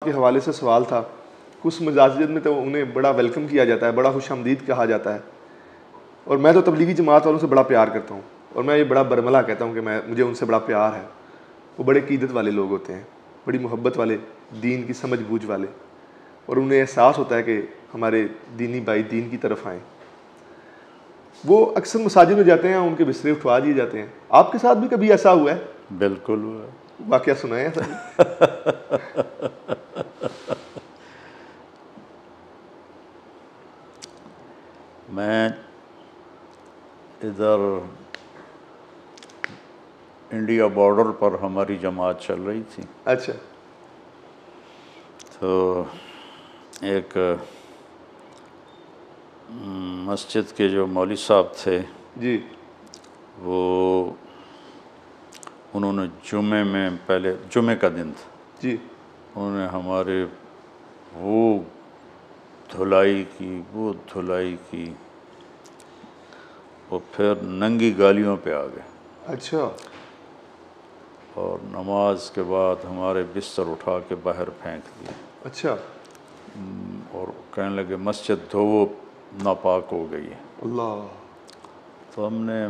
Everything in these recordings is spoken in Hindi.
के हवाले से सवाल था। कुछ मसाजिद में तो उन्हें बड़ा वेलकम किया जाता है, बड़ा खुशामदीद कहा जाता है, और मैं तो तबलीगी जमात वालों से बड़ा प्यार करता हूँ, और मैं ये बड़ा बरमला कहता हूँ कि मुझे उनसे बड़ा प्यार है। वो बड़े क़ीदत वाले लोग होते हैं, बड़ी मोहब्बत वाले, दीन की समझ बूझ वाले, और उन्हें एहसास होता है कि हमारे दीनी भाई दीन की तरफ आएँ। वो अक्सर मसाजिद में जाते हैं, उनके बिस्तरे उठवा दिए जाते हैं। आपके साथ भी कभी ऐसा हुआ है? बिल्कुल हुआ है। वाक़या सुनाए ऐसा? मैं इधर इंडिया बॉर्डर पर हमारी जमात चल रही थी। अच्छा। तो एक मस्जिद के जो मौलवी साहब थे जी, वो उन्होंने जुमे में, पहले जुमे का दिन था जी, उन्होंने हमारे वो धुलाई की वो फिर नंगी गालियों पे आ गए। अच्छा। और नमाज के बाद हमारे बिस्तर उठा के बाहर फेंक दिए। अच्छा। और कहने लगे मस्जिद धोवो, नापाक हो गई है। अल्लाह। तो हमने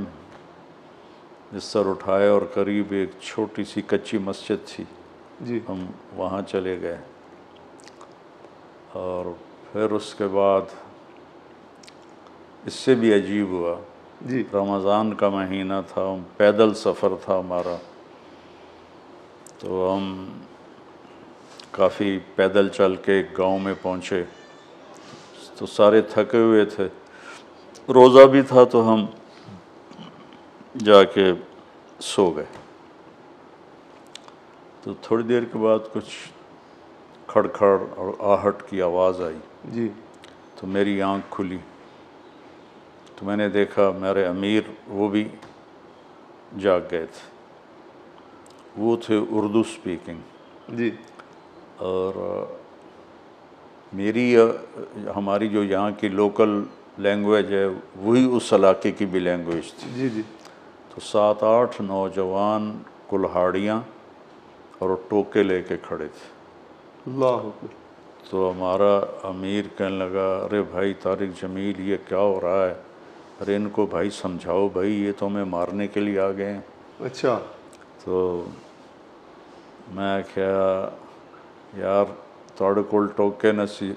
बिस्तर उठाए और करीब एक छोटी सी कच्ची मस्जिद थी, जी, हम वहाँ चले गए। और फिर उसके बाद इससे भी अजीब हुआ, जी, रमज़ान का महीना था, हम पैदल सफ़र था हमारा, तो हम काफ़ी पैदल चल के गांव में पहुँचे। तो सारे थके हुए थे, रोज़ा भी था, तो हम जाके सो गए। तो थोड़ी देर के बाद कुछ खड़खड़ और आहट की आवाज़ आई। जी, तो मेरी आँख खुली, तो मैंने देखा मेरे अमीर वो भी जाग गए थे। वो थे उर्दू स्पीकिंग, जी, और मेरी हमारी जो यहाँ की लोकल लैंग्वेज है वही उस इलाके की भी लैंग्वेज थी। जी, जी। तो 7-8 नौजवान कुल्हाड़ियाँ और टोके लेके खड़े थे। अल्लाह अकबर। तो हमारा अमीर कहने लगा, अरे भाई तारिक जमील, ये क्या हो रहा है? अरे इनको भाई समझाओ भाई, ये तो हमें मारने के लिए आ गए हैं। अच्छा। तो मैं क्या यार, ਤੁਹਾਡੇ ਕੋਲ ਟੋਕੇ ਨਾ ਸੀ,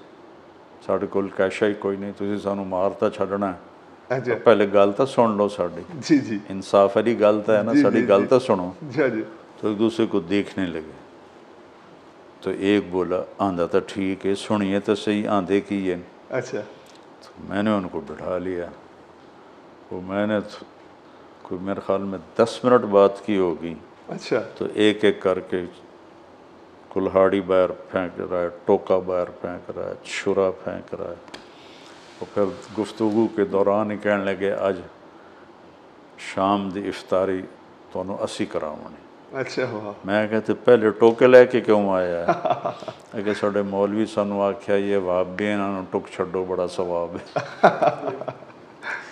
ਸਾਡੇ ਕੋਲ ਕੈਸ਼ ਹੀ ਕੋਈ ਨਹੀਂ, ਤੁਸੀਂ ਸਾਨੂੰ ਮਾਰ ਤਾਂ ਛੱਡਣਾ। अच्छा। पहले गल तो सुन लो साड़ी, जी, जी, इंसाफ वाली गल तो है ना, जी, साड़ी जी, गल जी। तो सुनो। जी, जी। तो एक दूसरे को देखने लगे। तो एक बोला, आंधा तो ठीक है, सुनिए तो सही, आंधे की है। अच्छा। तो मैंने उनको बिठा लिया। वो मैंने कोई मेरे ख्याल में 10 मिनट बात की होगी। अच्छा। तो एक एक करके कुल्हाड़ी बाहर फेंक रहा है, टोका बाहर फेंक रहा है, छुरा फेंक रहा है। और फिर गुफ्तगू के दौरान ही कहने लगे, अज शाम दी इफ्तारी तुहानू असी करावनी। अच्छा। वाह। मैं कहते पहले टोके लैके क्यों आया है? अगर साढ़े मौलवी सानू आख्या ये वाबे इन्होंने टुक छड्डो, बड़ा सवाब है।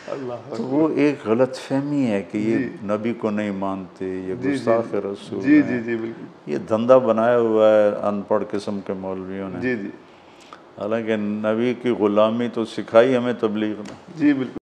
अल्लाह। तो वो एक गलत फहमी है कि ये जी, नबी को नहीं मानते, ये जी, जी, गुस्ताख रसूल जी, जी, हैं। जी, बिल्कुल। ये धंधा बनाया हुआ है अनपढ़ किस्म के मौलवियों ने। जी, जी, हालांकि नबी की ग़ुलामी तो सिखाई हमें तबलीग में। जी, बिल्कुल।